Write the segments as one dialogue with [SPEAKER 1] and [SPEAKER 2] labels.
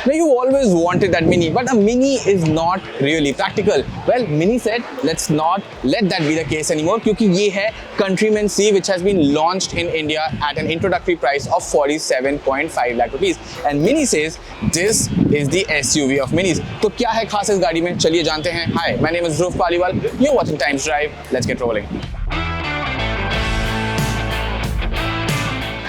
[SPEAKER 1] Now you always wanted that Mini, but a Mini is not really practical. Well, Mini said, let's not let that be the case anymore, क्योंकि ये है Countryman C, which has been launched in India at an introductory price of 47.5 lakh rupees. And Mini says this is the SUV of Minis. तो क्या है खास इस गाड़ी में, चलिए जानते हैं. Hi, my name is Dhruv Paliwal. You're watching Times Drive. Let's get rolling.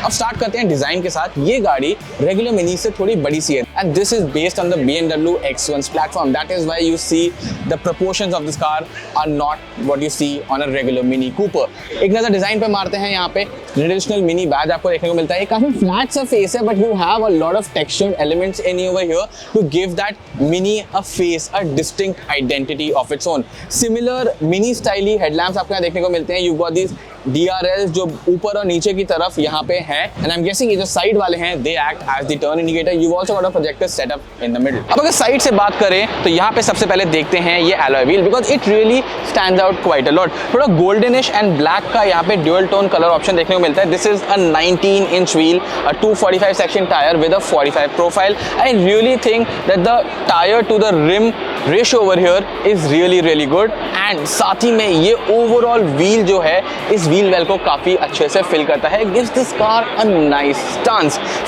[SPEAKER 1] अब स्टार्ट करते हैं डिजाइन के साथ. ये गाड़ी रेगुलर मिनी से थोड़ी बड़ी सी है and this is based on the BMW X1 platform. That is why you see the proportions of this car are not what you see on a regular Mini Cooper. एक नजर design पे मारते हैं. यहाँ पे ट्रेडिशनल मिनी बैज आपको देखने को मिलता है. काफी फ्लैट सा फेस है but you have a lot of textured elements in over here to give that Mini a face, a distinct identity of its own. Similar Mini stylish headlamps आपको यहाँ देखने को मिलते हैं. यू गॉट दिस DRLs जो ऊपर और नीचे की तरफ यहाँ पे हैं एंड आई एम गेसिंग ये जो साइड वाले हैं they act as the turn indicator. You also got a projector setup in the middle. अब अगर साइड से बात करें तो यहाँ पे सबसे पहले देखते हैं ये alloy wheel because it really stands out quite a lot. थोड़ा गोल्डनिश एंड ब्लैक का यहाँ पे ड्यूअल टोन कलर ऑप्शन देखने को मिलता है. This is a 19 inch wheel, a 245 section tyre with a 45 profile. I really think that the tyre to the rim ratio over here is really good and साथ ही में ये overall wheel जो है इस व्हील वेल को काफी अच्छे से फिल करता है. Gives this car a nice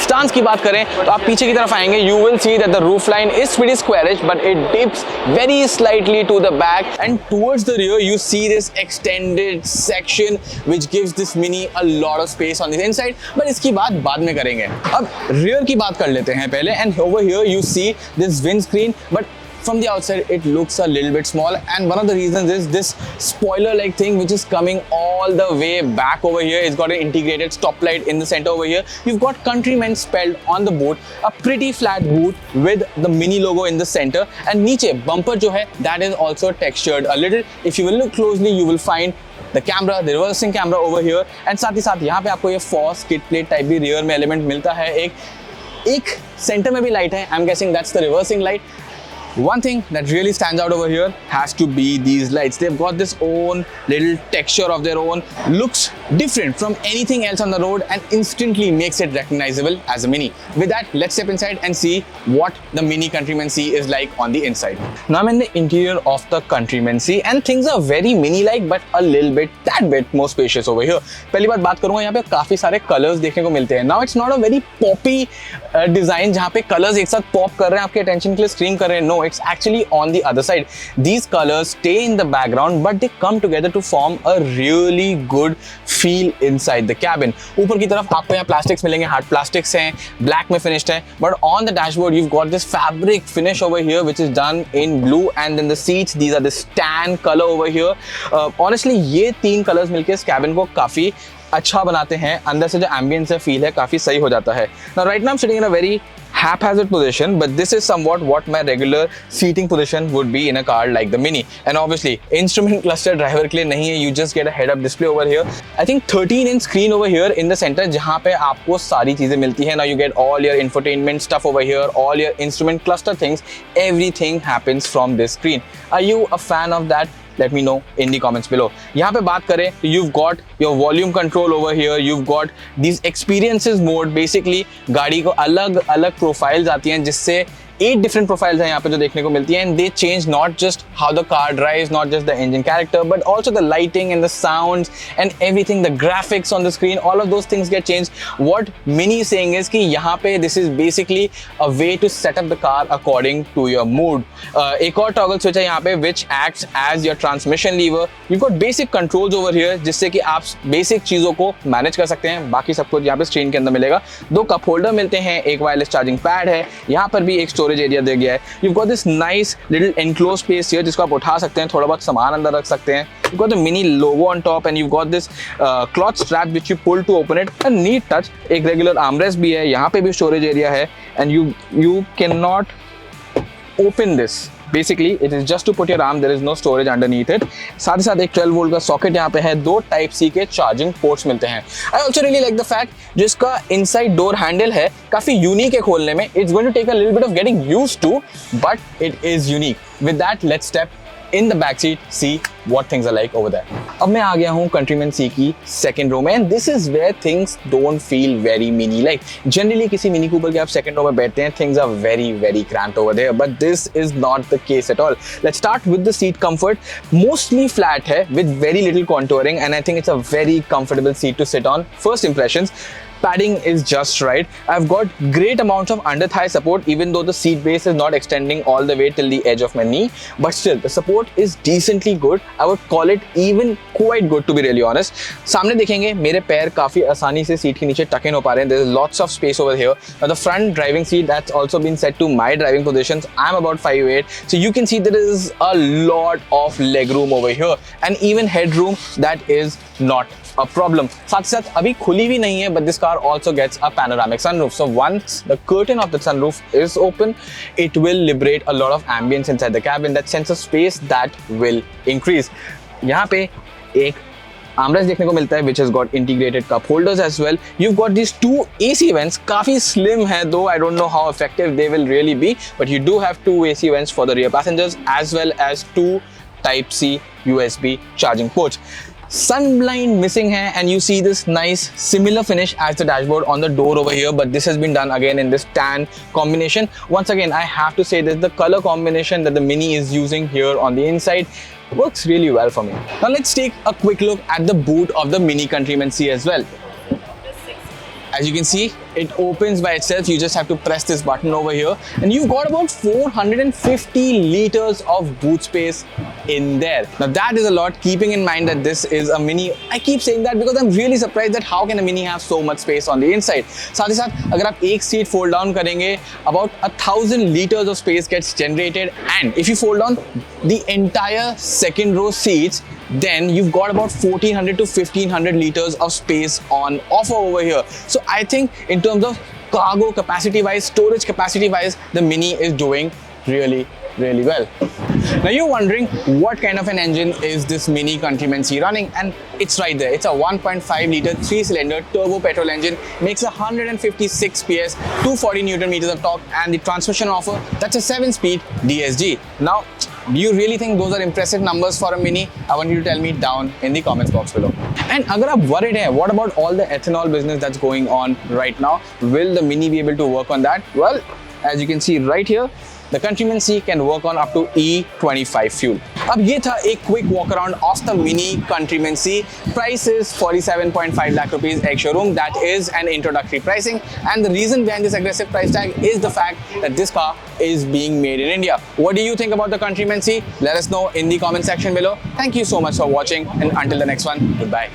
[SPEAKER 1] stance की बात करें तो आप पीछे की तरफ आएंगे. You will see that the roof line is pretty squarish but it dips very slightly to the back and towards the rear you see this extended section which gives this Mini a lot of space on this inside. But इसकी बात बाद में करेंगे. अब rear की बात कर लेते हैं पहले and over here you see this wind screen but from the outside it looks a little bit small and one of the reasons is this spoiler like thing which is coming all the way back over here. It's got an integrated stoplight in the center over here. You've got Countryman spelled on the boot, a pretty flat boot with the Mini logo in the center and नीचे bumper जो है that is also textured a little. If you will look closely you will find the camera, the reversing camera over here and साथ ही साथ यहाँ पे आपको ये force skid plate type भी rear में element मिलता है. एक center में भी light है. I'm guessing that's the reversing light. One thing that really stands out over here has to be these lights. They've got this own little texture of their own, looks different from anything else on the road and instantly makes it recognizable as a Mini. With that, let's step inside and see what the Mini Countryman C is like on the inside. Now I'm in the interior of the Countryman C and things are very Mini-like but a little bit, that bit more spacious over here. पहली बात करूँगा यहाँ पे काफी सारे colors देखने को मिलते हैं. Now it's not a very poppy design जहाँ पे colors एक साथ pop कर रहे हैं आपके attention के लिए scream कर रहे हैं. No, it's actually on the other side. These colors stay in the background but they come together to form a really good feel inside the cabin. ऊपर की तरफ आपको यहाँ plastics मिलेंगे, hard plastics हैं, black में finished है, but on the dashboard you've got this fabric finish over here which is done in blue and then the seats these are this tan color over here. Honestly ये तीन colors मिलके इस cabin को काफी अच्छा बनाते हैं. अंदर से जो ambience है feel है काफी सही हो जाता है. Now right now I'm sitting in a very haphazard position but this is somewhat what my regular seating position would be in a car like the Mini and obviously instrument cluster driver के लिए नहीं है. You just get a head up display over here. I think 13 inch screen over here in the center जहाँ पे आपको सारी चीजें मिलती हैं. Now you get all your infotainment stuff over here, all your instrument cluster things, everything happens from this screen. Are you a fan of that? Let me know in the comments below. यहाँ पे बात करें तो you've got your volume control over here, you've got these experiences mode. Basically गाड़ी को अलग अलग profiles आती हैं जिससे 8 different profiles हैं यहाँ पे जो देखने को मिलती हैं and they change not just how the car drives, not just the engine character but also the lighting and the sounds and everything, the graphics on the screen, all of those things get changed. What Mini is saying is कि यहाँ पे this is basically a way to set up the car according to your mood. एक और toggle switch है यहाँ पे which acts as your transmission lever. You've got basic controls over here जिससे कि आप basic चीज़ों को manage कर सकते हैं. बाकी सब कुछ यहाँ पे screen के अंदर मिलेगा. 2 cup holder मिलते हैं, एक wireless charging pad है, यहाँ पर भी एक storage एरिया दे गया है. You've got this nice little enclosed space here जिसको आप उठा सकते हैं, थोड़ा बहुत सामान अंदर रख सकते हैं. You've got the Mini logo on top and you've got this cloth strap which you pull to open it. A neat touch. एक regular armrest भी है, यहाँ पे भी storage area है and you cannot open this. Basically it is just to put your arm, there is no storage underneath it. साथ ही साथ एक 12 वोल्ट का सॉकेट यहाँ पे है. 2 टाइप सी के चार्जिंग पोर्ट्स मिलते हैं. I also really like the fact जिसका इनसाइड डोर हैंडल है काफी यूनिक है खोलने में. It's going to take a little bit of getting used to but it is unique. With that let's step in the back seat, see what things are like over there. अब मैं आ गया हूँ Countryman C की second row में, and this is where things don't feel very mini. Like generally किसी Mini Cooper के आप second row में बैठते हैं, things are very cramped over there, but this is not the case at all. Let's start with the seat comfort. Mostly flat है with very little contouring, and I think it's a very comfortable seat to sit on. First impressions. Padding is just right. I've got great amounts of under thigh support, even though the seat base is not extending all the way till the edge of my knee, but still the support is decently good. I would call it even quite good, to be really honest. सामने देखेंगे मेरे पैर काफी आसानी से seat के नीचे tuck in हो पा रहे हैं. There's lots of space over here. Now the front driving seat, that's also been set to my driving positions. I'm about 5'8", so you can see there is a lot of leg room over here, and even headroom that is not a problem. साथ ही साथ अभी खुली भी नहीं है, but this car also gets a panoramic sunroof. So once the curtain of the sunroof is open, it will liberate a lot of ambience inside the cabin. That sense of space that will increase. यहाँ पे एक armrest देखने को मिलता है, which has got integrated cup holders as well. You've got these two AC vents, काफी slim है, though I don't know how effective they will really be, but you do have two AC vents for the rear passengers as well as two Type-C USB charging ports. Sunblind missing hai, and you see this nice similar finish as the dashboard on the door over here, but this has been done again in this tan combination. Once again, I have to say that the color combination that the Mini is using here on the inside works really well for me. Now let's take a quick look at the boot of the Mini Countryman C as well. As you can see, it opens by itself. You just have to press this button over here, and you've got about 450 liters of boot space in there. Now that is a lot, keeping in mind that this is a Mini. I keep saying that because I'm really surprised that how can a Mini have so much space on the inside. साथ ही साथ अगर आप एक seat fold down करेंगे, about 1000 liters of space gets generated, and if you fold down the entire second row seats, then you've got about 1400 to 1500 liters of space on offer over here. So I think in terms of cargo capacity wise, storage capacity wise, the Mini is doing really well. Now you're wondering what kind of an engine is this Mini Countryman C running, and it's right there. It's a 1.5 litre 3-cylinder turbo petrol engine, makes 156 PS, 240 Newton meters of torque, and the transmission offer, that's a 7-speed DSG. Now, do you really think those are impressive numbers for a Mini? I want you to tell me down in the comments box below. And agar aap worried hai, what about all the ethanol business that's going on right now? Will the Mini be able to work on that? Well, as you can see right here, the Countryman C can work on up to E25 fuel. अब ये था एक quick walk around of the Mini Countryman C. Price is 47.5 lakh rupees ex-showroom. That is an introductory pricing, and the reason behind this aggressive price tag is the fact that this car is being made in India. What do you think about the Countryman C? Let us know in the comment section below. Thank you so much for watching, and until the next one, goodbye.